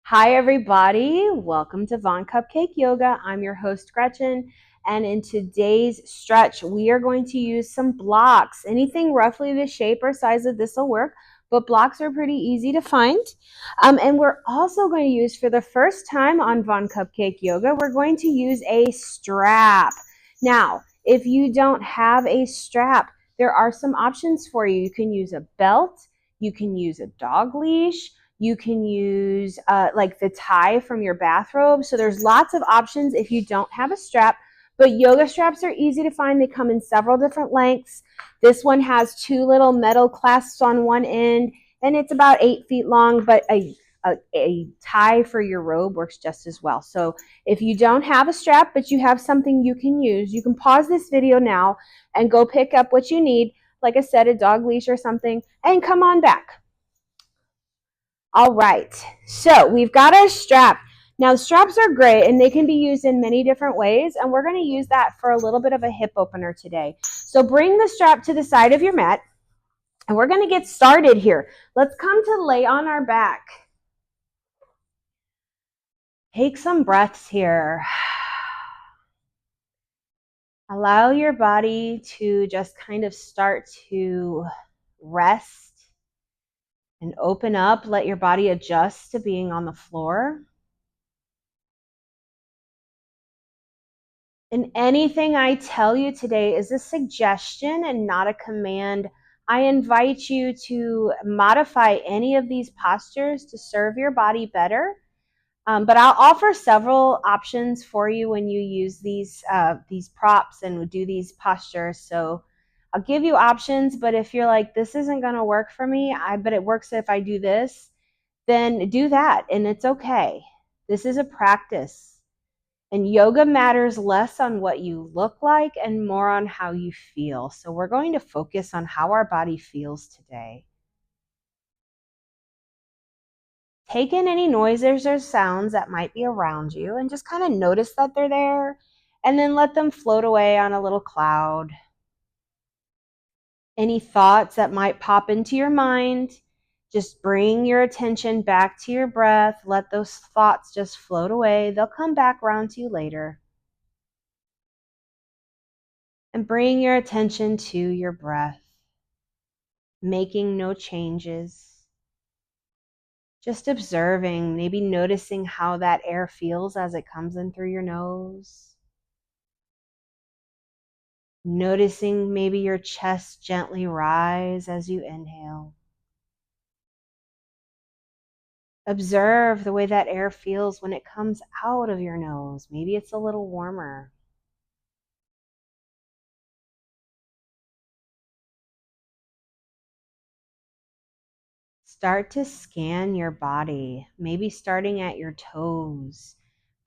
Hi, everybody. Welcome to Von Cupcake Yoga. I'm your host, Gretchen. And in today's stretch, we are going to use some blocks. Anything roughly the shape or size of this will work, but blocks are pretty easy to find. And we're also going to use, for the first time on Von Cupcake Yoga, we're going to use a strap. Now, if you don't have a strap, there are some options for you. You can use a belt, you can use a dog leash, you can use like the tie from your bathrobe. So there's lots of options if you don't have a strap. But yoga straps are easy to find. They come in several different lengths. This one has two little metal clasps on one end, and it's about 8 feet long, but a tie for your robe works just as well. So if you don't have a strap, but you have something you can use, you can pause this video now and go pick up what you need, like I said, a dog leash or something, and come on back. All right, so we've got our strap. Now, straps are great, and they can be used in many different ways, and we're going to use that for a little bit of a hip opener today. So bring the strap to the side of your mat, and we're going to get started here. Let's come to lay on our back. Take some breaths here. Allow your body to just kind of start to rest and open up. Let your body adjust to being on the floor. And anything I tell you today is a suggestion and not a command. I invite you to modify any of these postures to serve your body better. But I'll offer several options for you when you use these props and do these postures. So I'll give you options, but if you're like, this isn't going to work for me, but it works if I do this, then do that, and it's okay. This is a practice. And yoga matters less on what you look like and more on how you feel. So we're going to focus on how our body feels today. Take in any noises or sounds that might be around you and just kind of notice that they're there, and then let them float away on a little cloud. Any thoughts that might pop into your mind, just bring your attention back to your breath. Let those thoughts just float away. They'll come back around to you later. And bring your attention to your breath, making no changes. Just observing, maybe noticing how that air feels as it comes in through your nose. Noticing maybe your chest gently rise as you inhale. Observe the way that air feels when it comes out of your nose. Maybe it's a little warmer. Start to scan your body, maybe starting at your toes.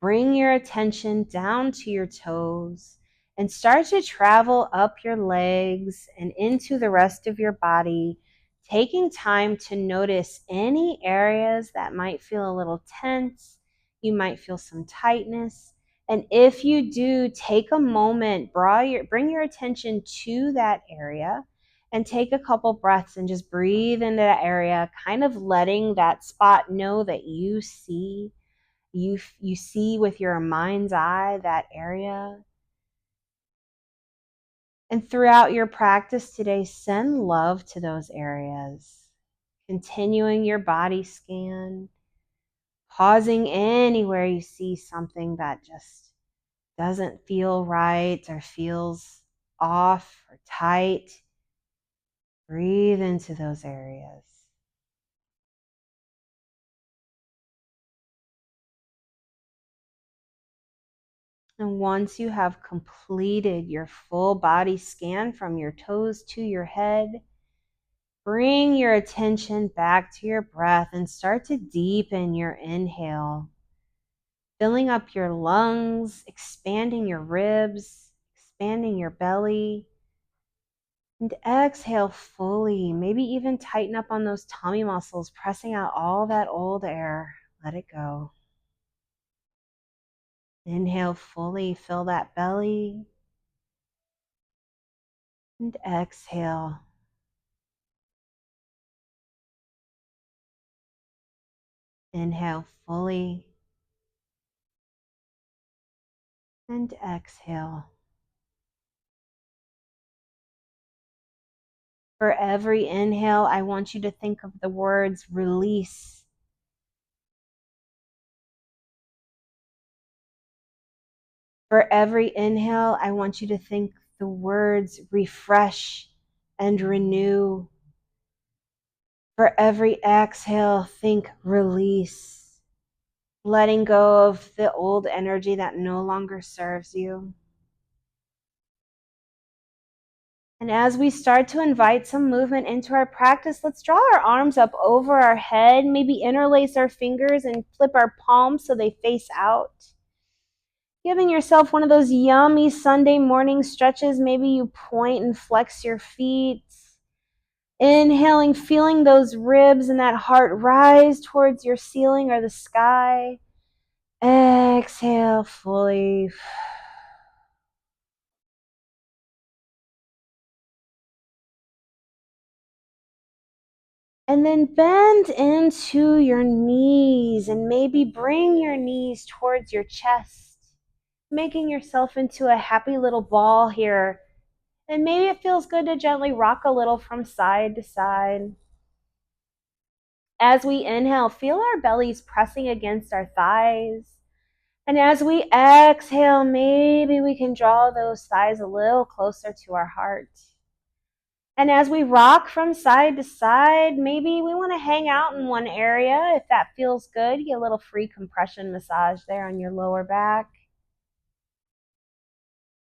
Bring your attention down to your toes and start to travel up your legs and into the rest of your body, taking time to notice any areas that might feel a little tense. You might feel some tightness. And if you do, take a moment, bring your attention to that area and take a couple breaths and just breathe into that area, kind of letting that spot know that you see. You see with your mind's eye that area. And throughout your practice today, send love to those areas. Continuing your body scan, pausing anywhere you see something that just doesn't feel right or feels off or tight. Breathe into those areas. And once you have completed your full body scan from your toes to your head, bring your attention back to your breath and start to deepen your inhale, filling up your lungs, expanding your ribs, expanding your belly. And exhale fully, maybe even tighten up on those tummy muscles, pressing out all that old air. Let it go. Inhale fully, fill that belly. And exhale. Inhale fully and exhale. For every inhale, I want you to think of the words release. For every inhale, I want you to think the words refresh and renew. For every exhale, think release, letting go of the old energy that no longer serves you. And as we start to invite some movement into our practice, let's draw our arms up over our head, maybe interlace our fingers and flip our palms so they face out. Giving yourself one of those yummy Sunday morning stretches. Maybe you point and flex your feet. Inhaling, feeling those ribs and that heart rise towards your ceiling or the sky. Exhale fully. And then bend into your knees and maybe bring your knees towards your chest, making yourself into a happy little ball here. And maybe it feels good to gently rock a little from side to side. As we inhale, feel our bellies pressing against our thighs. And as we exhale, maybe we can draw those thighs a little closer to our heart. And as we rock from side to side, maybe we want to hang out in one area. If that feels good, get a little free compression massage there on your lower back.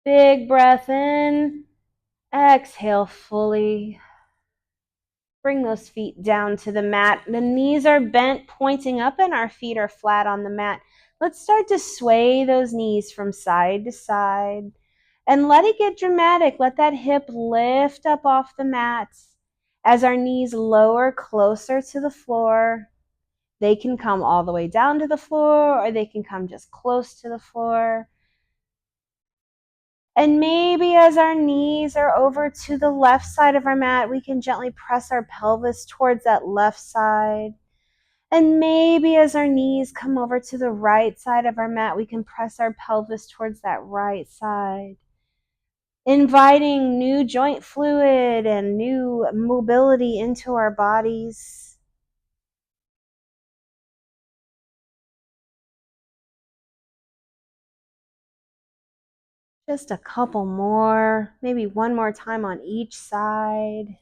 Big breath in. Exhale fully. Bring those feet down to the mat. The knees are bent, pointing up, and our feet are flat on the mat. Let's start to sway those knees from side to side. And let it get dramatic. Let that hip lift up off the mat. As our knees lower closer to the floor, they can come all the way down to the floor, or they can come just close to the floor. And maybe as our knees are over to the left side of our mat, we can gently press our pelvis towards that left side. And maybe as our knees come over to the right side of our mat, we can press our pelvis towards that right side, inviting new joint fluid and new mobility into our bodies. Just a couple more, maybe one more time on each side.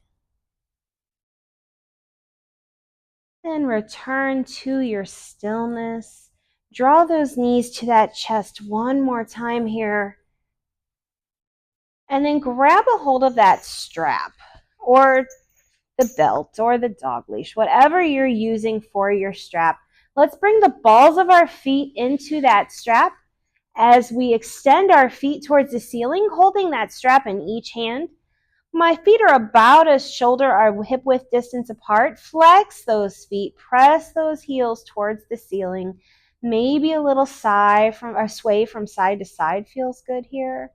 Then return to your stillness. Draw those knees to that chest one more time here. And then grab a hold of that strap or the belt or the dog leash, whatever you're using for your strap. Let's bring the balls of our feet into that strap as we extend our feet towards the ceiling, holding that strap in each hand. My feet are about a shoulder or hip width distance apart. Flex those feet, press those heels towards the ceiling. Maybe a little sigh from or sway from side to side feels good here.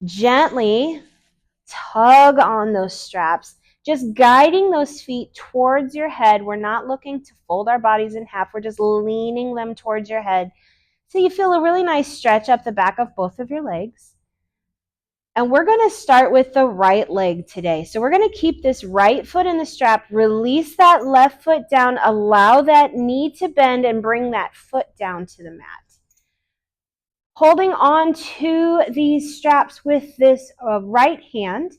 Gently tug on those straps, just guiding those feet towards your head. We're not looking to fold our bodies in half. We're just leaning them towards your head. So you feel a really nice stretch up the back of both of your legs. And we're going to start with the right leg today. So we're going to keep this right foot in the strap, release that left foot down, allow that knee to bend and bring that foot down to the mat. Holding on to these straps with this right hand,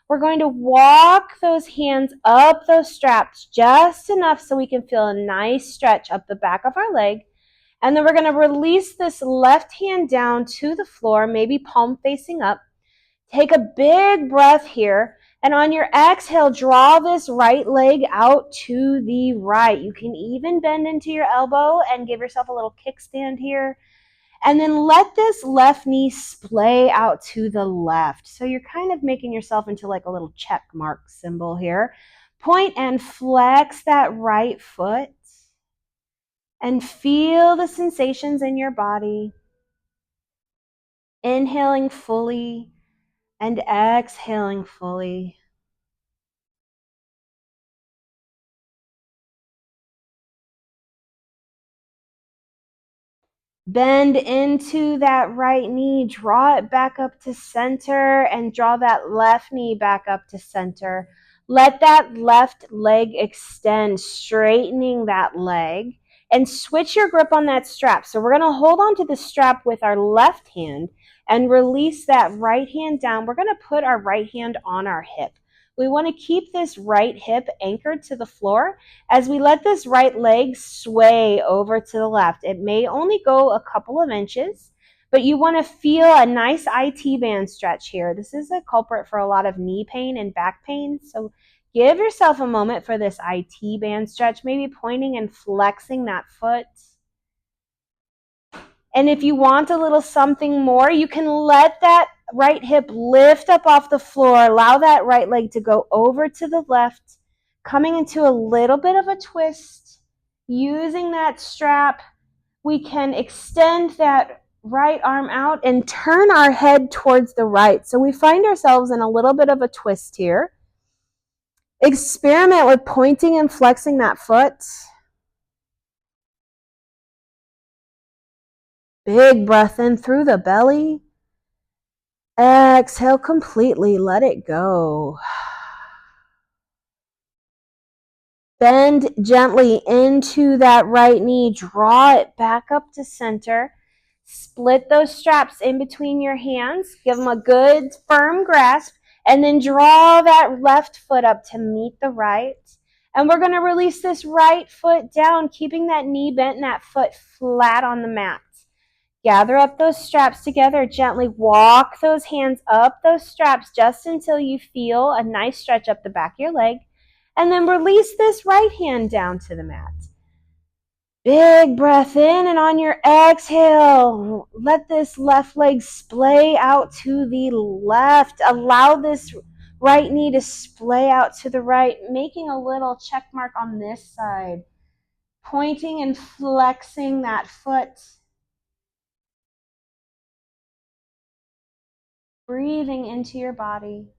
we're going to walk those hands up those straps just enough so we can feel a nice stretch up the back of our leg. And then we're going to release this left hand down to the floor, maybe palm facing up. Take a big breath here. And on your exhale, draw this right leg out to the right. You can even bend into your elbow and give yourself a little kickstand here. And then let this left knee splay out to the left. So you're kind of making yourself into like a little check mark symbol here. Point and flex that right foot. And feel the sensations in your body. Inhaling fully and exhaling fully. Bend into that right knee, draw it back up to center, and draw that left knee back up to center. Let that left leg extend, straightening that leg, and switch your grip on that strap. So we're going to hold on to the strap with our left hand and release that right hand down. We're going to put our right hand on our hip. We want to keep this right hip anchored to the floor as we let this right leg sway over to the left. It may only go a couple of inches, but you want to feel a nice IT band stretch here. This is a culprit for a lot of knee pain and back pain. So give yourself a moment for this IT band stretch, maybe pointing and flexing that foot. And if you want a little something more, you can let that right hip lift up off the floor. Allow that right leg to go over to the left, coming into a little bit of a twist. Using that strap, we can extend that right arm out and turn our head towards the right. So we find ourselves in a little bit of a twist here. Experiment with pointing and flexing that foot. Big breath in through the belly. Exhale completely. Let it go. Bend gently into that right knee. Draw it back up to center. Split those straps in between your hands. Give them a good firm grasp. And then draw that left foot up to meet the right. And we're going to release this right foot down, keeping that knee bent and that foot flat on the mat. Gather up those straps together. Gently walk those hands up those straps just until you feel a nice stretch up the back of your leg. And then release this right hand down to the mat. Big breath in, and on your exhale, let this left leg splay out to the left. Allow this right knee to splay out to the right, making a little check mark on this side. Pointing and flexing that foot. Breathing into your body.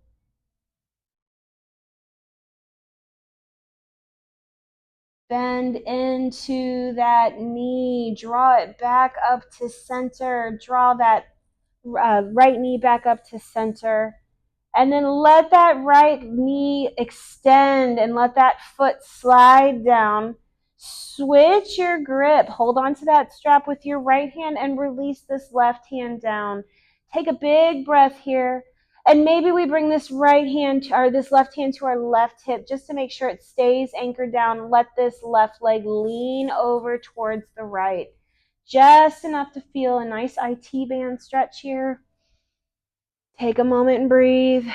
Bend into that knee. Draw it back up to center. Draw that right knee back up to center. And then let that right knee extend and let that foot slide down. Switch your grip. Hold on to that strap with your right hand and release this left hand down. Take a big breath here. And maybe we bring this right hand or this left hand to our left hip just to make sure it stays anchored down. Let this left leg lean over towards the right. Just enough to feel a nice IT band stretch here. Take a moment and breathe.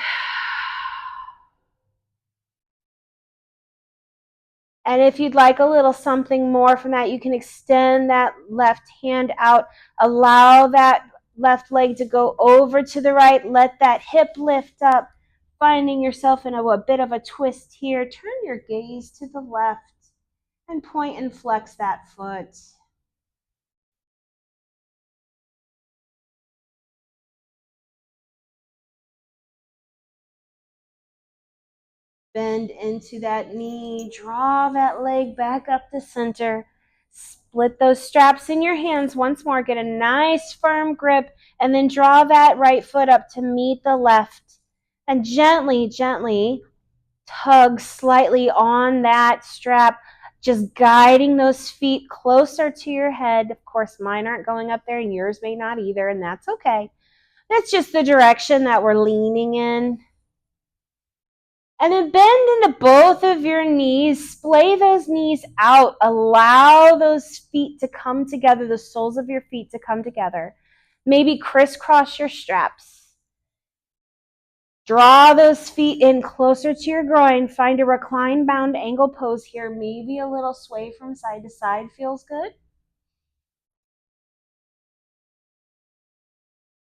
And if you'd like a little something more from that, you can extend that left hand out. Allow that left leg to go over to the right. Let that hip lift up, finding yourself in a bit of a twist here. Turn your gaze to the left and point and flex that foot. Bend into that knee. Draw that leg back up to center. Split those straps in your hands once more. Get a nice firm grip and then draw that right foot up to meet the left. And gently, gently tug slightly on that strap, just guiding those feet closer to your head. Of course, mine aren't going up there and yours may not either, and that's okay. That's just the direction that we're leaning in. And then bend into both of your knees. Splay those knees out. Allow those feet to come together, the soles of your feet to come together. Maybe crisscross your straps. Draw those feet in closer to your groin. Find a recline bound angle pose here. Maybe a little sway from side to side feels good.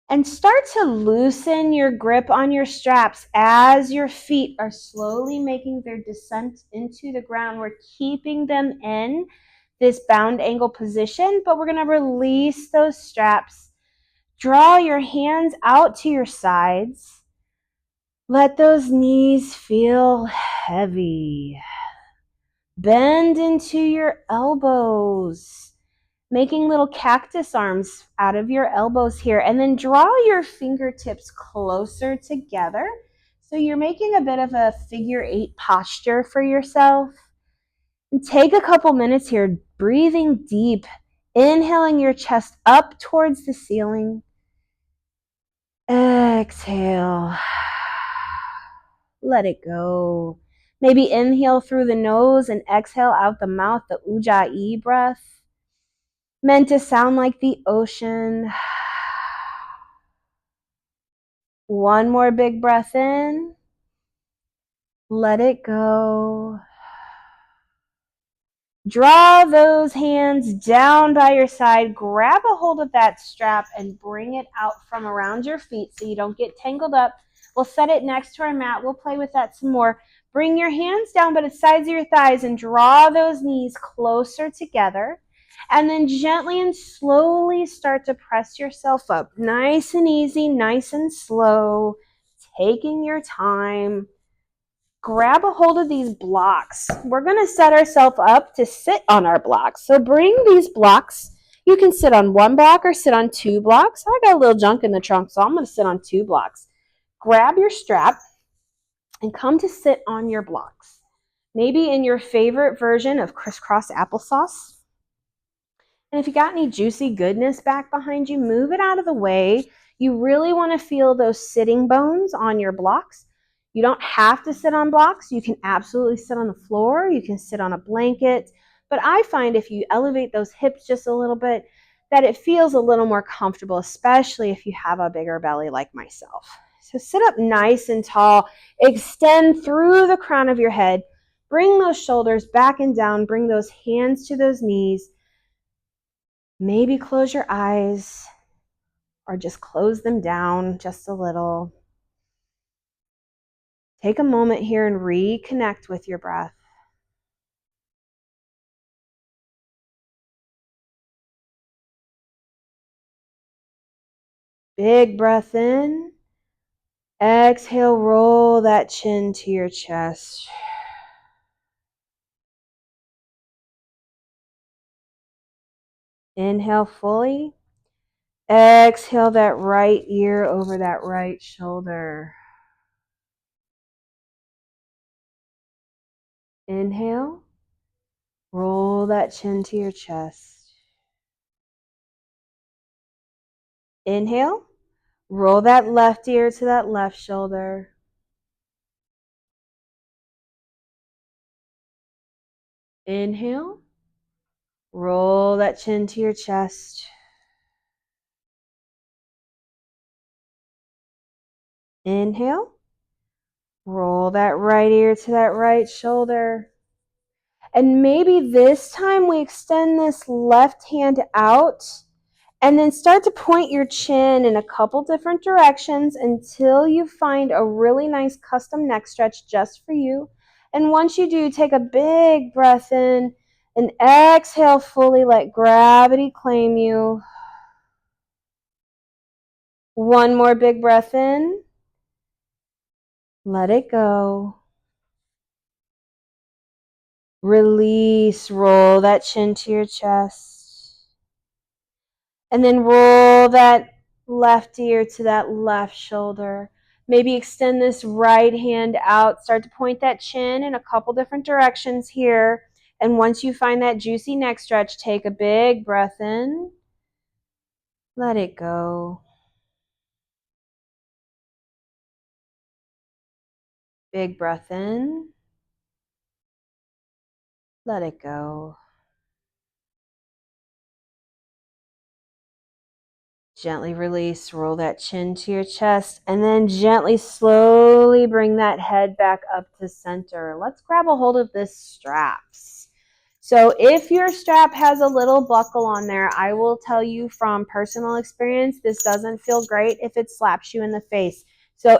And start to loosen your grip on your straps as your feet are slowly making their descent into the ground. We're keeping them in this bound angle position, but we're going to release those straps. Draw your hands out to your sides. Let those knees feel heavy. Bend into your elbows. making little cactus arms out of your elbows here, and then draw your fingertips closer together. So you're making a bit of a figure 8 posture for yourself. And take a couple minutes here, breathing deep, inhaling your chest up towards the ceiling. Exhale. Let it go. Maybe inhale through the nose and exhale out the mouth, the ujjayi breath, meant to sound like the ocean. One more big breath in. Let it go. Draw those hands down by your side. Grab a hold of that strap and bring it out from around your feet so you don't get tangled up. We'll set it next to our mat. We'll play with that some more. Bring your hands down by the sides of your thighs and draw those knees closer together. And then gently and slowly start to press yourself up. Nice and easy, nice and slow, taking your time. Grab a hold of these blocks. We're going to set ourselves up to sit on our blocks. So bring these blocks. You can sit on one block or sit on two blocks. I got a little junk in the trunk, so I'm going to sit on two blocks. Grab your strap and come to sit on your blocks. Maybe in your favorite version of crisscross applesauce. And if you got any juicy goodness back behind you, move it out of the way. You really want to feel those sitting bones on your blocks. You don't have to sit on blocks. You can absolutely sit on the floor. You can sit on a blanket. But I find if you elevate those hips just a little bit, that it feels a little more comfortable, especially if you have a bigger belly like myself. So sit up nice and tall. Extend through the crown of your head. Bring those shoulders back and down. Bring those hands to those knees. Maybe close your eyes or just close them down just a little. Take a moment here and reconnect with your breath. Big breath in. Exhale, roll that chin to your chest. Inhale fully. Exhale that right ear over that right shoulder. Inhale. Roll that chin to your chest. Inhale. Roll that left ear to that left shoulder. Inhale. Roll that chin to your chest. Inhale. Roll that right ear to that right shoulder. And maybe this time we extend this left hand out and then start to point your chin in a couple different directions until you find a really nice custom neck stretch just for you. And once you do, take a big breath in and exhale fully, let gravity claim you. One more big breath in. Let it go. Release, roll that chin to your chest. And then roll that left ear to that left shoulder. Maybe extend this right hand out. Start to point that chin in a couple different directions here. And once you find that juicy neck stretch, take a big breath in. Let it go. Big breath in. Let it go. Gently release, roll that chin to your chest, and then gently, slowly bring that head back up to center. Let's grab a hold of this straps. So if your strap has a little buckle on there, I will tell you from personal experience, this doesn't feel great if it slaps you in the face. So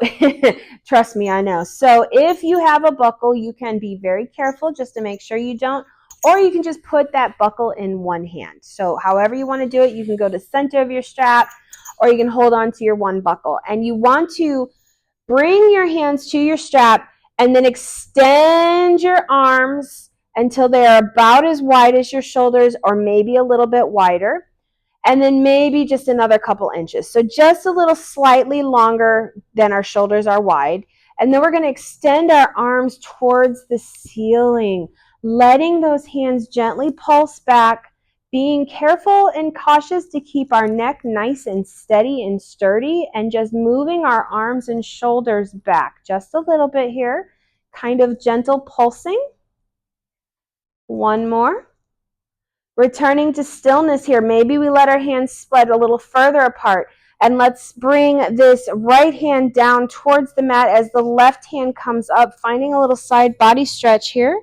trust me, I know. So if you have a buckle, you can be very careful just to make sure you don't. Or you can just put that buckle in one hand. So however you want to do it, you can go to the center of your strap or you can hold on to your one buckle. And you want to bring your hands to your strap and then extend your arms until they are about as wide as your shoulders or maybe a little bit wider. And then maybe just another couple inches. So just a little slightly longer than our shoulders are wide. And then we're going to extend our arms towards the ceiling, letting those hands gently pulse back, being careful and cautious to keep our neck nice and steady and sturdy, and just moving our arms and shoulders back just a little bit here, kind of gentle pulsing. One more. Returning to stillness here. Maybe we let our hands spread a little further apart. And let's bring this right hand down towards the mat as the left hand comes up, finding a little side body stretch here.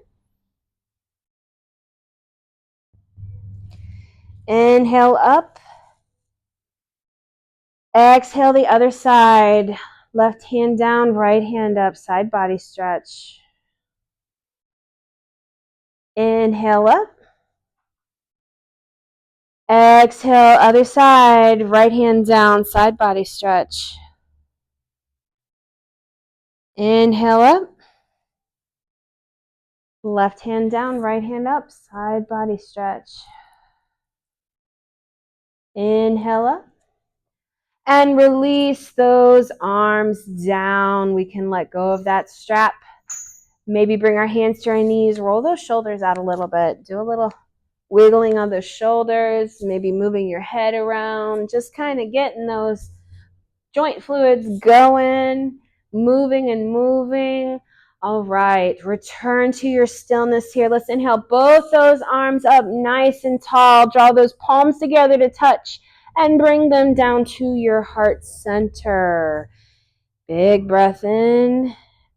Inhale up. Exhale the other side. Left hand down, right hand up, side body stretch. Inhale up. Exhale, other side, right hand down, side body stretch. Inhale up. Left hand down, right hand up, side body stretch. Inhale up. And release those arms down. We can let go of that strap. Maybe bring our hands to our knees, roll those shoulders out a little bit. Do a little wiggling of the shoulders, maybe moving your head around, just kind of getting those joint fluids going, moving and moving. All right, return to your stillness here. Let's inhale both those arms up nice and tall. Draw those palms together to touch and bring them down to your heart center. Big breath in,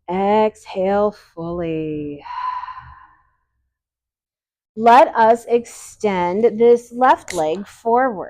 exhale fully. Let us extend this left leg forward.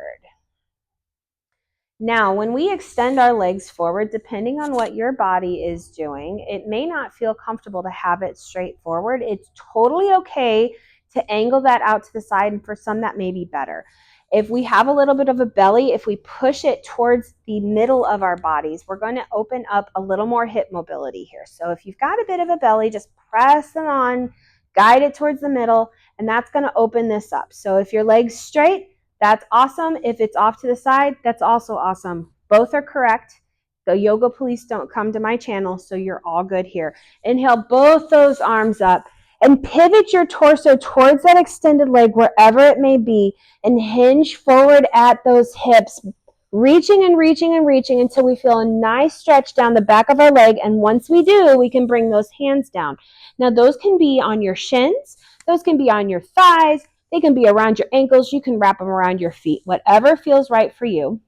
Now, when we extend our legs forward, depending on what your body is doing, it may not feel comfortable to have it straight forward. It's totally okay to angle that out to the side, and for some that may be better. If we have a little bit of a belly, if we push it towards the middle of our bodies, we're going to open up a little more hip mobility here. So if you've got a bit of a belly, just press them on, guide it towards the middle, and that's going to open this up. So if your leg's straight, that's awesome. If it's off to the side, that's also awesome. Both are correct. The yoga police don't come to my channel, so you're all good here. Inhale both those arms up and pivot your torso towards that extended leg wherever it may be, and hinge forward at those hips, reaching and reaching and reaching until we feel a nice stretch down the back of our leg. And once we do, we can bring those hands down. Now those can be on your shins, those can be on your thighs, they can be around your ankles, you can wrap them around your feet, whatever feels right for you.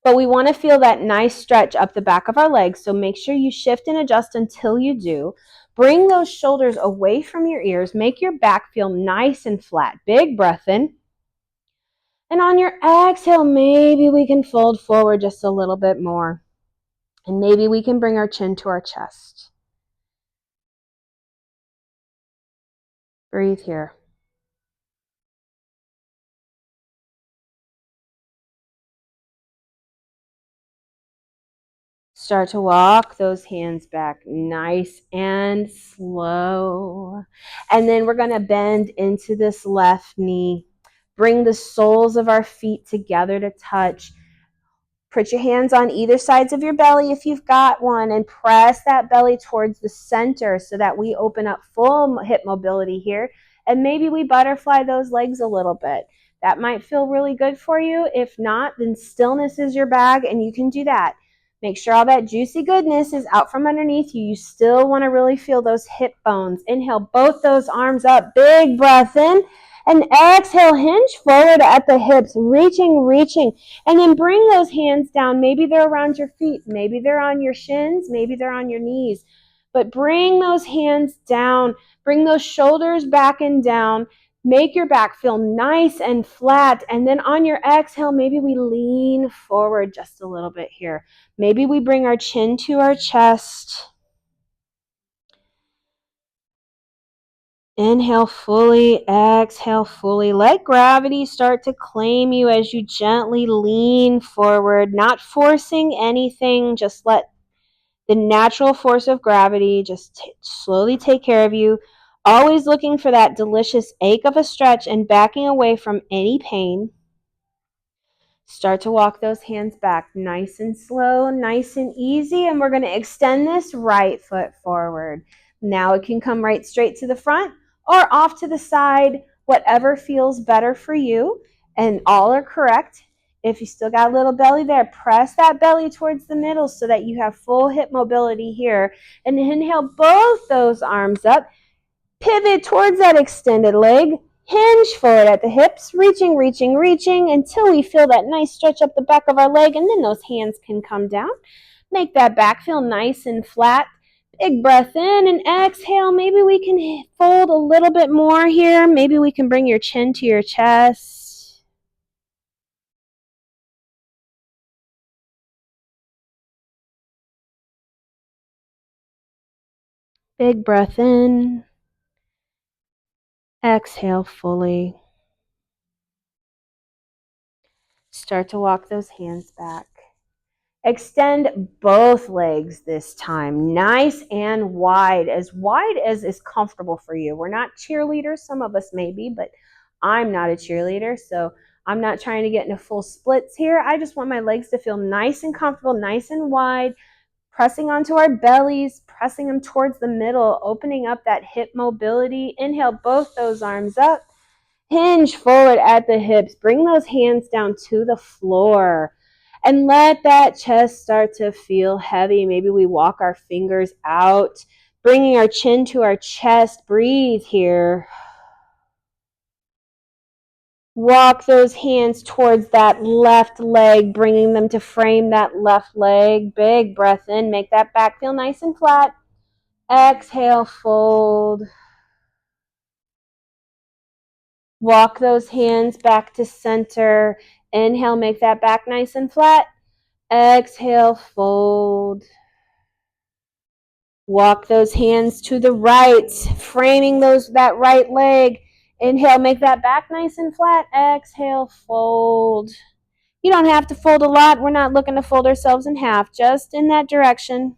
But we want to feel that nice stretch up the back of our legs, so make sure you shift and adjust until you do. Bring those shoulders away from your ears, make your back feel nice and flat. Big breath in. And on your exhale, maybe we can fold forward just a little bit more. And maybe we can bring our chin to our chest. Breathe here. Start to walk those hands back nice and slow. And then we're going to bend into this left knee. Bring the soles of our feet together to touch. Put your hands on either sides of your belly if you've got one, and press that belly towards the center so that we open up full hip mobility here. And maybe we butterfly those legs a little bit. That might feel really good for you. If not, then stillness is your bag and you can do that. Make sure all that juicy goodness is out from underneath you. You still want to really feel those hip bones. Inhale both those arms up. Big breath in. And exhale, hinge forward at the hips, reaching, reaching. And then bring those hands down. Maybe they're around your feet. Maybe they're on your shins. Maybe they're on your knees. But bring those hands down. Bring those shoulders back and down. Make your back feel nice and flat. And then on your exhale, maybe we lean forward just a little bit here. Maybe we bring our chin to our chest. Inhale fully, exhale fully. Let gravity start to claim you as you gently lean forward, not forcing anything. Just let the natural force of gravity just slowly take care of you. Always looking for that delicious ache of a stretch and backing away from any pain. Start to walk those hands back nice and slow, nice and easy, and we're going to extend this right foot forward. Now it can come right straight to the front or off to the side, whatever feels better for you, and all are correct. If you still got a little belly there, press that belly towards the middle so that you have full hip mobility here, and inhale both those arms up. Pivot towards that extended leg. Hinge forward at the hips, reaching, reaching, reaching until we feel that nice stretch up the back of our leg, and then those hands can come down. Make that back feel nice and flat. Big breath in and exhale. Maybe we can fold a little bit more here. Maybe we can bring your chin to your chest. Big breath in. Exhale fully. Start to walk those hands back. Extend both legs this time, nice and wide as is comfortable for you. We're not cheerleaders, some of us may be, but I'm not a cheerleader, so I'm not trying to get into full splits here. I just want my legs to feel nice and comfortable, nice and wide, pressing onto our bellies, pressing them towards the middle, opening up that hip mobility. Inhale both those arms up. Hinge forward at the hips. Bring those hands down to the floor. And let that chest start to feel heavy. Maybe we walk our fingers out, bringing our chin to our chest. Breathe here. Walk those hands towards that left leg, bringing them to frame that left leg. Big breath in. Make that back feel nice and flat. Exhale, fold. Walk those hands back to center. Inhale, make that back nice and flat. Exhale, fold. Walk those hands to the right, framing that right leg. Inhale, make that back nice and flat. Exhale, fold. You don't have to fold a lot. We're not looking to fold ourselves in half, just in that direction.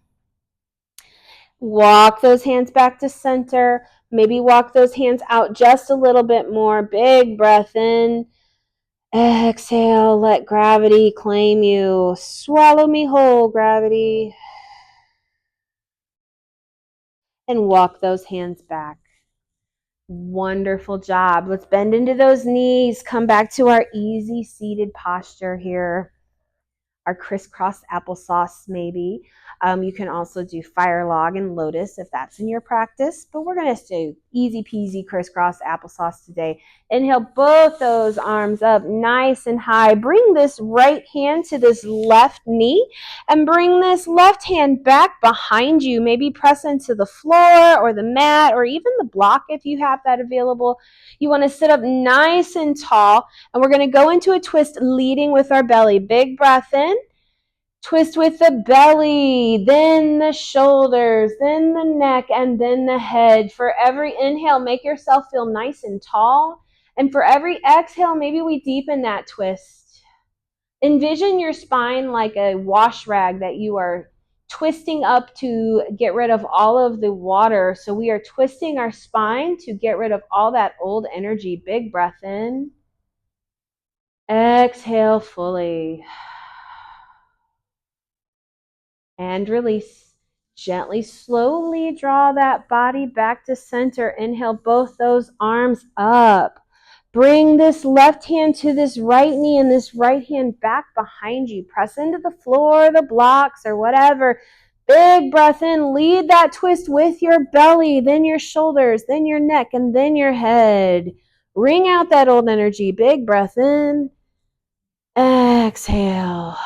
Walk those hands back to center. Maybe walk those hands out just a little bit more. Big breath in. Exhale, let gravity claim you. Swallow me whole, gravity. And walk those hands back. Wonderful job. Let's bend into those knees. Come back to our easy seated posture here. Our crisscross applesauce maybe. You can also do fire log and lotus if that's in your practice, but we're going to do easy peasy crisscross applesauce today. Inhale both those arms up nice and high. Bring this right hand to this left knee and bring this left hand back behind you. Maybe press into the floor or the mat or even the block if you have that available. You want to sit up nice and tall, and we're going to go into a twist leading with our belly. Big breath in. Twist with the belly, then the shoulders, then the neck, and then the head. For every inhale, make yourself feel nice and tall. And for every exhale, maybe we deepen that twist. Envision your spine like a wash rag that you are twisting up to get rid of all of the water. So we are twisting our spine to get rid of all that old energy. Big breath in. Exhale fully. And release. Gently, slowly draw that body back to center. Inhale both those arms up. Bring this left hand to this right knee and this right hand back behind you. Press into the floor, the blocks, or whatever. Big breath in. Lead that twist with your belly, then your shoulders, then your neck, and then your head. Wring out that old energy. Big breath in. Exhale.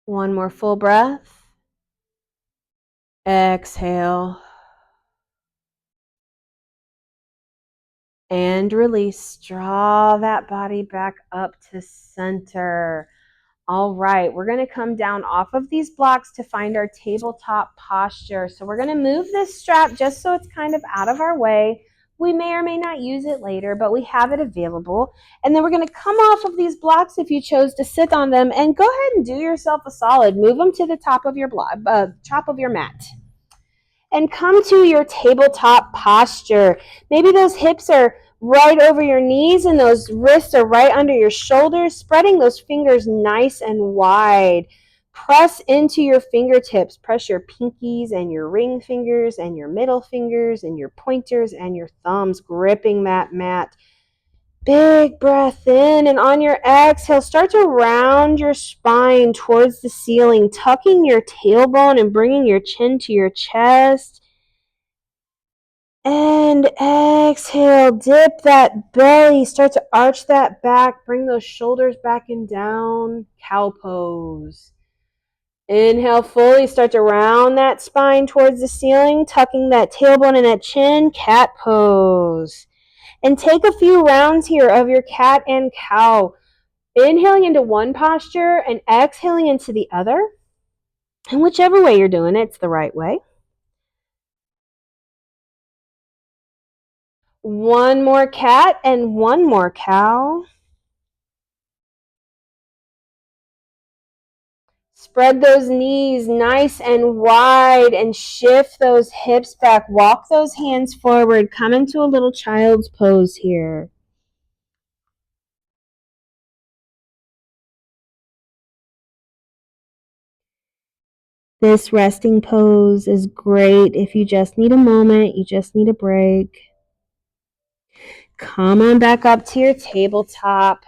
One more full breath. Exhale. And release. Draw that body back up to center. All right, we're going to come down off of these blocks to find our tabletop posture. So we're going to move this strap just so it's kind of out of our way. We may or may not use it later, but we have it available. And then we're going to come off of these blocks if you chose to sit on them, and go ahead and do yourself a solid. Move them to the top of your top of your mat. And come to your tabletop posture. Maybe those hips are right over your knees and those wrists are right under your shoulders, spreading those fingers nice and wide. Press into your fingertips. Press your pinkies and your ring fingers and your middle fingers and your pointers and your thumbs, gripping that mat. Big breath in, and on your exhale, start to round your spine towards the ceiling, tucking your tailbone and bringing your chin to your chest. And exhale, dip that belly, start to arch that back, bring those shoulders back and down, cow pose. Inhale fully, start to round that spine towards the ceiling, tucking that tailbone and that chin, cat pose. And take a few rounds here of your cat and cow. Inhaling into one posture and exhaling into the other. And whichever way you're doing it, it's the right way. One more cat and one more cow. Spread those knees nice and wide and shift those hips back. Walk those hands forward. Come into a little child's pose here. This resting pose is great if you just need a moment, you just need a break. Come on back up to your tabletop.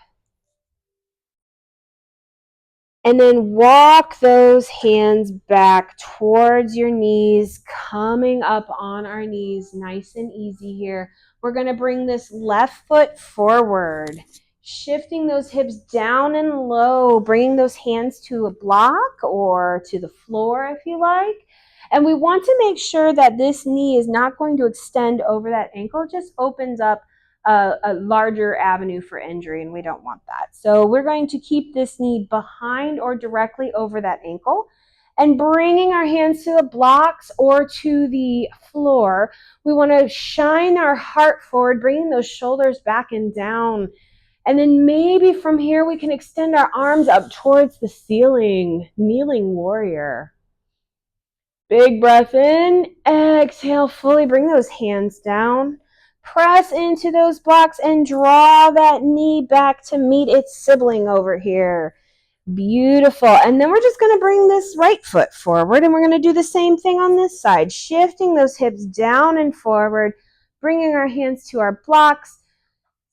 And then walk those hands back towards your knees, coming up on our knees, nice and easy here. We're going to bring this left foot forward, shifting those hips down and low, bringing those hands to a block or to the floor if you like. And we want to make sure that this knee is not going to extend over that ankle. It just opens up a larger avenue for injury, and we don't want that. So we're going to keep this knee behind or directly over that ankle, and bringing our hands to the blocks or to the floor. We want to shine our heart forward, bringing those shoulders back and down. And then maybe from here we can extend our arms up towards the ceiling, kneeling warrior. Big breath in, exhale fully, bring those hands down. Press into those blocks and draw that knee back to meet its sibling over here. Beautiful. And then we're just going to bring this right foot forward, and we're going to do the same thing on this side, shifting those hips down and forward, bringing our hands to our blocks,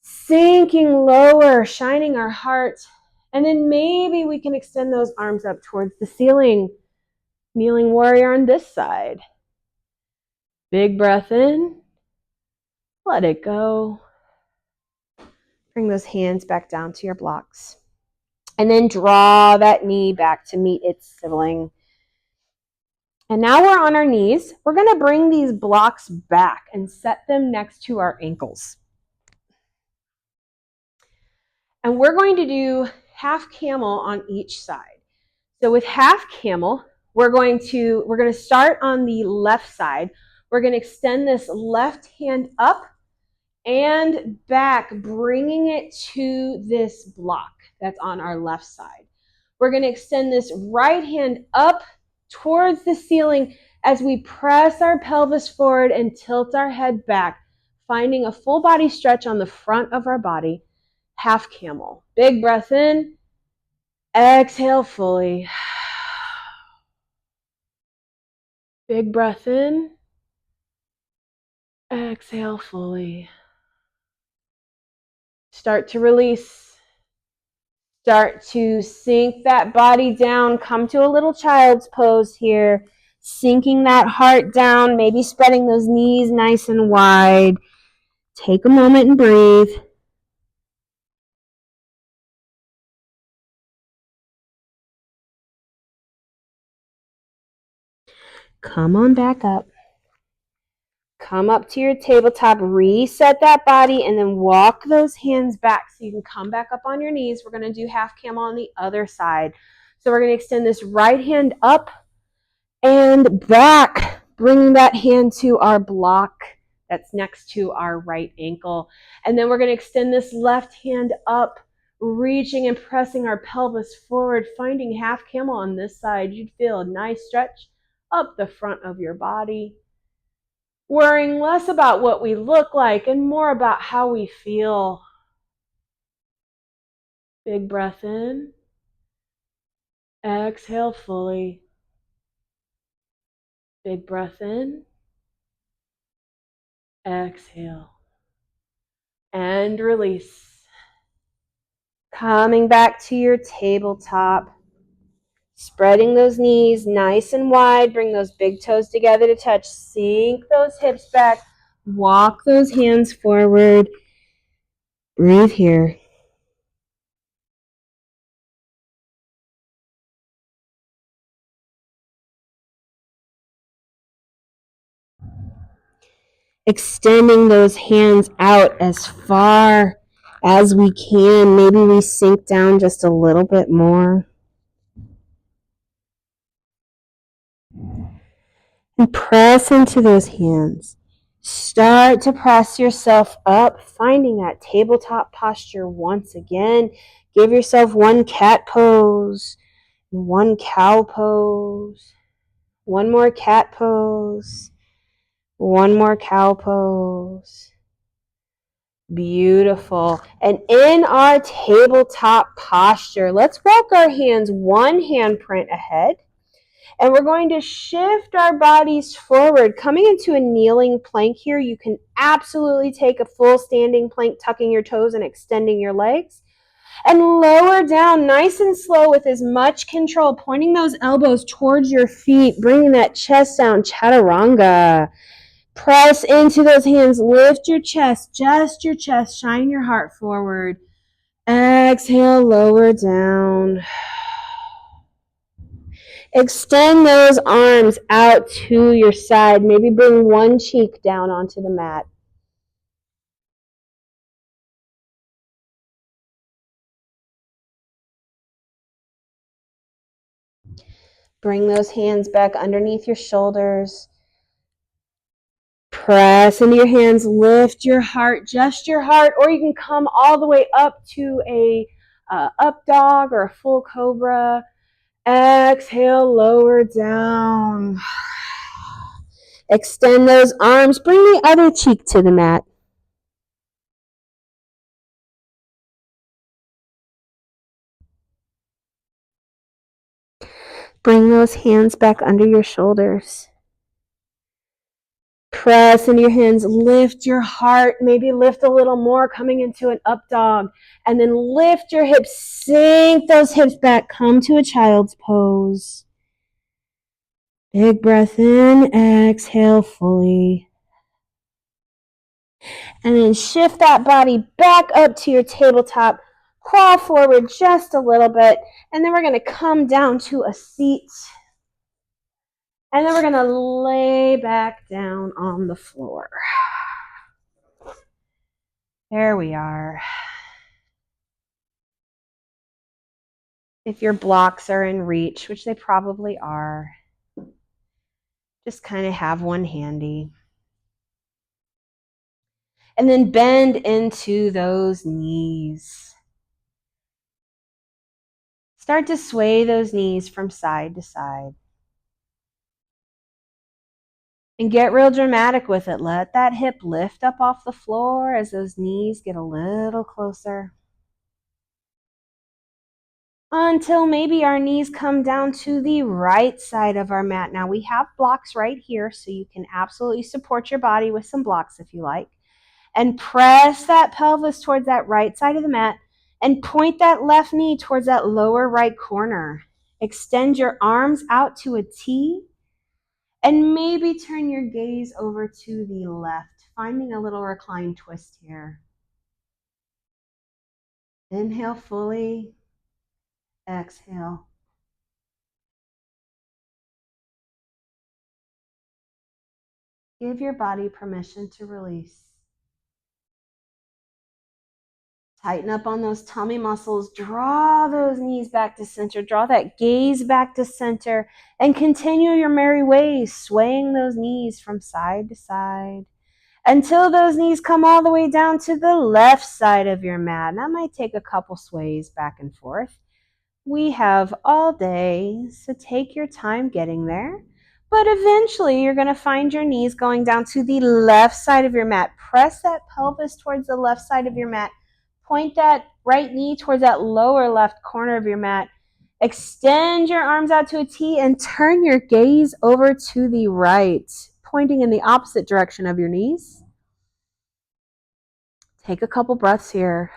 sinking lower, shining our heart. And then maybe we can extend those arms up towards the ceiling. Kneeling warrior on this side. Big breath in. Let it go. Bring those hands back down to your blocks. And then draw that knee back to meet its sibling. And now we're on our knees. We're going to bring these blocks back and set them next to our ankles. And we're going to do half camel on each side. So with half camel, we're going to start on the left side. We're going to extend this left hand up and back, bringing it to this block that's on our left side. We're going to extend this right hand up towards the ceiling as we press our pelvis forward and tilt our head back, finding a full body stretch on the front of our body. Half camel. Big breath in. Exhale fully. Big breath in. Exhale fully. Start to release. Start to sink that body down. Come to a little child's pose here. Sinking that heart down, maybe spreading those knees nice and wide. Take a moment and breathe. Come on back up. Come up to your tabletop, reset that body, and then walk those hands back so you can come back up on your knees. We're going to do half camel on the other side. So we're going to extend this right hand up and back, bringing that hand to our block, that's next to our right ankle. And then we're going to extend this left hand up, reaching and pressing our pelvis forward, finding half camel on this side. You'd feel a nice stretch up the front of your body, worrying less about what we look like and more about how we feel. Big breath in. Exhale fully. Big breath in. Exhale. And release. Coming back to your tabletop. Spreading those knees nice and wide. Bring those big toes together to touch. Sink those hips back. Walk those hands forward. Breathe here. Extending those hands out as far as we can. Maybe we sink down just a little bit more. And press into those hands. Start to press yourself up, finding that tabletop posture once again. Give yourself one cat pose, one cow pose, one more cat pose, one more cow pose. Beautiful. And in our tabletop posture, let's walk our hands one handprint ahead. And we're going to shift our bodies forward, coming into a kneeling plank here. You can absolutely take a full standing plank, tucking your toes and extending your legs. And lower down nice and slow with as much control, pointing those elbows towards your feet, bringing that chest down, chaturanga. Press into those hands, lift your chest, just your chest, shine your heart forward. Exhale, lower down. Extend those arms out to your side. Maybe bring one cheek down onto the mat. Bring those hands back underneath your shoulders. Press into your hands, lift your heart, just your heart, or you can come all the way up to a up dog or a full cobra. Exhale, lower down. Extend those arms, bring the other cheek to the mat. Bring those hands back under your shoulders. Press into your hands, lift your heart, maybe lift a little more, coming into an up dog, and then lift your hips, sink those hips back, come to a child's pose. Big breath in, exhale fully. And then shift that body back up to your tabletop, crawl forward just a little bit, and then we're going to come down to a seat. And then we're going to lay back down on the floor. There we are. If your blocks are in reach, which they probably are, just kind of have one handy. And then bend into those knees. Start to sway those knees from side to side. And get real dramatic with it. Let that hip lift up off the floor as those knees get a little closer. Until maybe our knees come down to the right side of our mat. Now we have blocks right here, so you can absolutely support your body with some blocks if you like. And press that pelvis towards that right side of the mat and point that left knee towards that lower right corner. Extend your arms out to a T and maybe turn your gaze over to the left, finding a little reclined twist here. Inhale fully, exhale. Give your body permission to release. Tighten up on those tummy muscles. Draw those knees back to center. Draw that gaze back to center. And continue your merry way, swaying those knees from side to side. until those knees come all the way down to the left side of your mat. That might take a couple sways back and forth. We have all day, so take your time getting there. But eventually, you're going to find your knees going down to the left side of your mat. Press that pelvis towards the left side of your mat. Point that right knee towards that lower left corner of your mat. Extend your arms out to a T and turn your gaze over to the right, pointing in the opposite direction of your knees. Take a couple breaths here.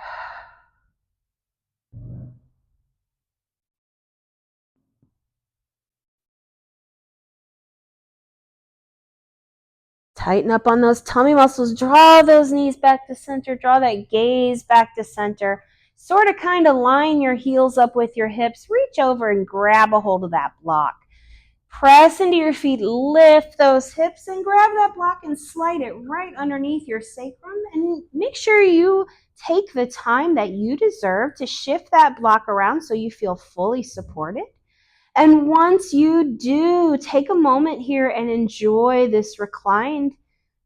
Tighten up on those tummy muscles. Draw those knees back to center. Draw that gaze back to center. Sort of kind of line your heels up with your hips. Reach over and grab a hold of that block. Press into your feet. Lift those hips and grab that block and slide it right underneath your sacrum. And make sure you take the time that you deserve to shift that block around so you feel fully supported. And once you do, take a moment here and enjoy this reclined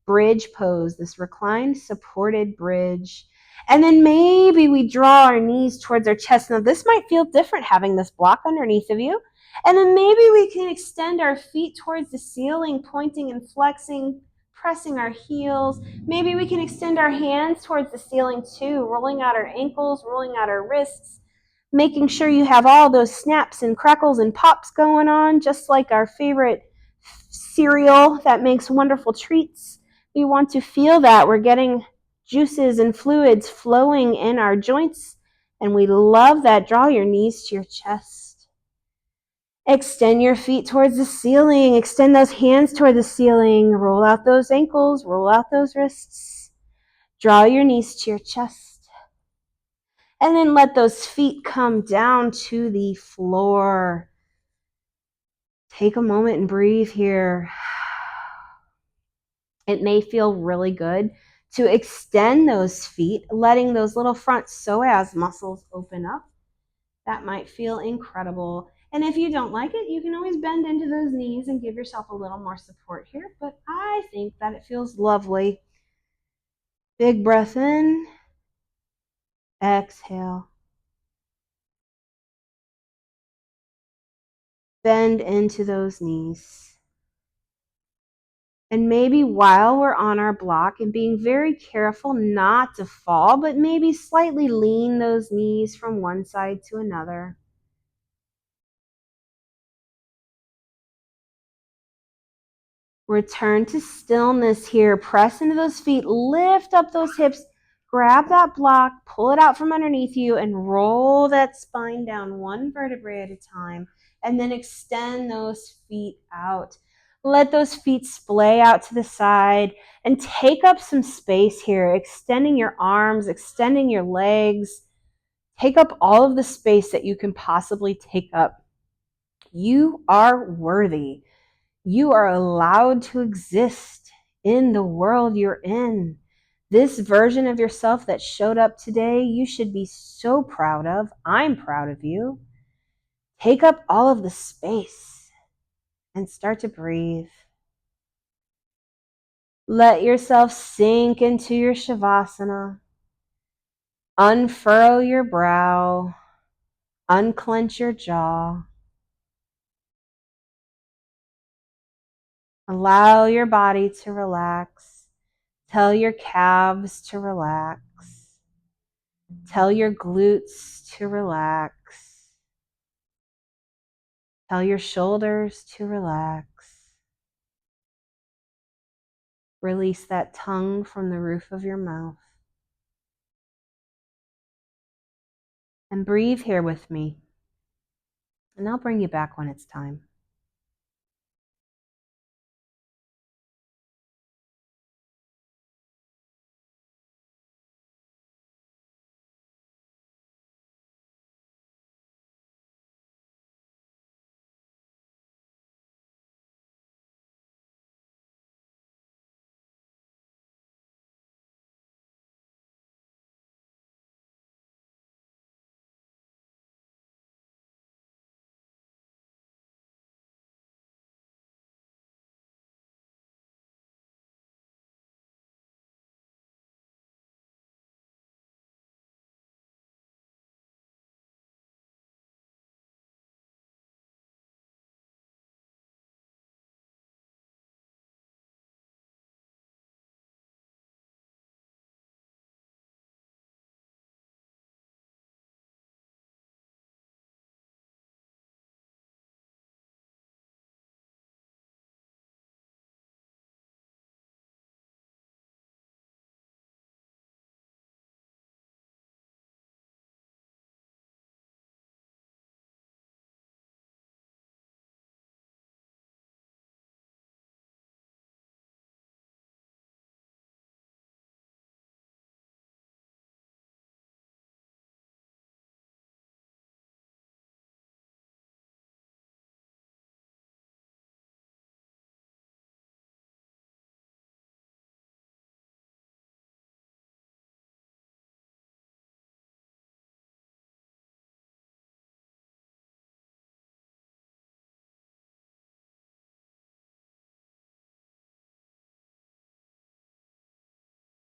bridge pose, this reclined supported bridge. And then maybe we draw our knees towards our chest. Now, this might feel different having this block underneath of you. And then maybe we can extend our feet towards the ceiling, pointing and flexing, pressing our heels. Maybe we can extend our hands towards the ceiling too, rolling out our ankles, rolling out our wrists, making sure you have all those snaps and crackles and pops going on, just like our favorite cereal that makes wonderful treats. We want to feel that we're getting juices and fluids flowing in our joints, and we love that. Draw your knees to your chest. Extend your feet towards the ceiling. Extend those hands toward the ceiling. Roll out those ankles. Roll out those wrists. Draw your knees to your chest. And then let those feet come down to the floor. Take a moment and breathe here. It may feel really good to extend those feet, letting those little front psoas muscles open up. That might feel incredible. And if you don't like it, you can always bend into those knees and give yourself a little more support here. But I think that it feels lovely. Big breath in. Exhale. Bend into those knees. And maybe while we're on our block and being very careful not to fall, but maybe slightly lean those knees from one side to another. Return to stillness here. Press into those feet. Lift up those hips. Grab that block. Pull it out from underneath you and roll that spine down one vertebrae at a time. And then extend those feet out. Let those feet splay out to the side and take up some space here, extending your arms, extending your legs. Take up all of the space that you can possibly take up. You are worthy. You are allowed to exist in the world you're in. This version of yourself that showed up today, you should be so proud of. I'm proud of you. Take up all of the space and start to breathe. Let yourself sink into your Shavasana. Unfurrow your brow. Unclench your jaw. Allow your body to relax. Tell your calves to relax. Tell your glutes to relax. Tell your shoulders to relax. Release that tongue from the roof of your mouth. And breathe here with me. And I'll bring you back when it's time.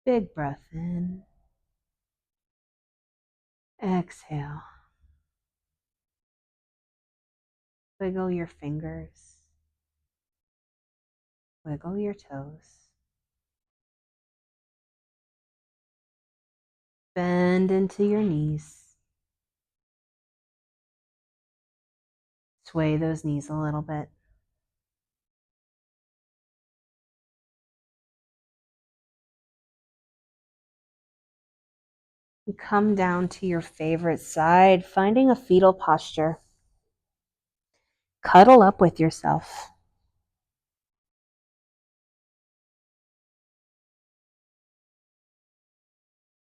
Big breath in. Exhale. Wiggle your fingers. Wiggle your toes. Bend into your knees. Sway those knees a little bit. And come down to your favorite side, finding a fetal posture. Cuddle up with yourself.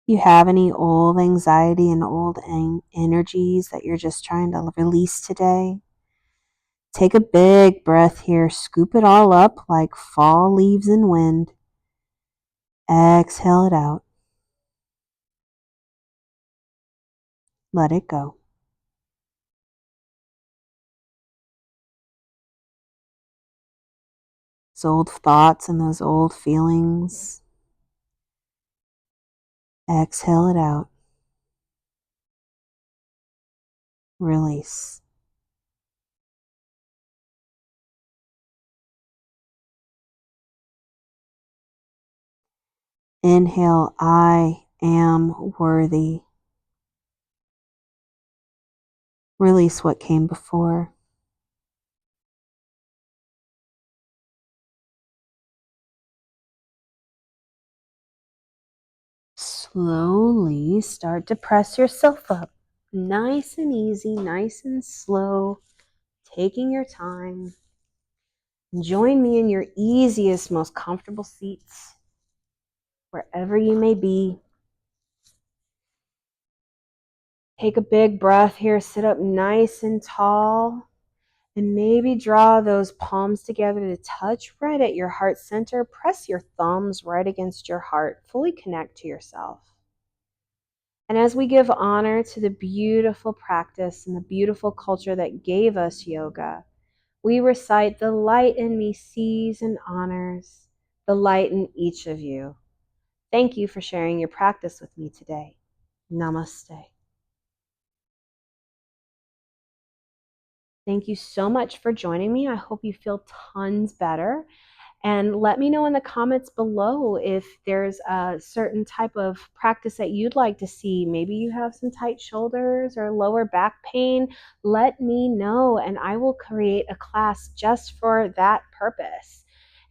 You have any old anxiety and old energies that you're just trying to release today? Take a big breath here. Scoop it all up like fall leaves in wind. Exhale it out. Let it go. Those old thoughts and those old feelings. Exhale it out. Release. Inhale, I am worthy. Release what came before. Slowly start to press yourself up. Nice and easy, nice and slow. Taking your time. Join me in your easiest, most comfortable seats, wherever you may be. Take a big breath here. Sit up nice and tall. And maybe draw those palms together to touch right at your heart center. Press your thumbs right against your heart. Fully connect to yourself. And as we give honor to the beautiful practice and the beautiful culture that gave us yoga, we recite, the light in me sees and honors the light in each of you. Thank you for sharing your practice with me today. Namaste. Thank you so much for joining me. I hope you feel tons better. And let me know in the comments below if there's a certain type of practice that you'd like to see. Maybe you have some tight shoulders or lower back pain. Let me know, and I will create a class just for that purpose.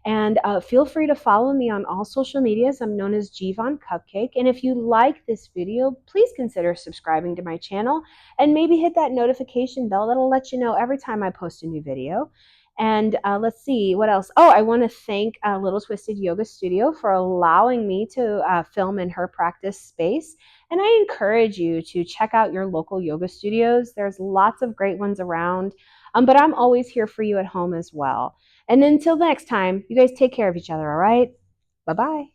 And feel free to follow me on all social medias. I'm known as Gvon Cupcake. And if you like this video, please consider subscribing to my channel and maybe hit that notification bell. That'll let you know every time I post a new video. And let's see, what else? Oh, I want to thank Little Twisted Yoga Studio for allowing me to film in her practice space. And I encourage you to check out your local yoga studios. There's lots of great ones around, but I'm always here for you at home as well. And until next time, you guys take care of each other, all right? Bye-bye.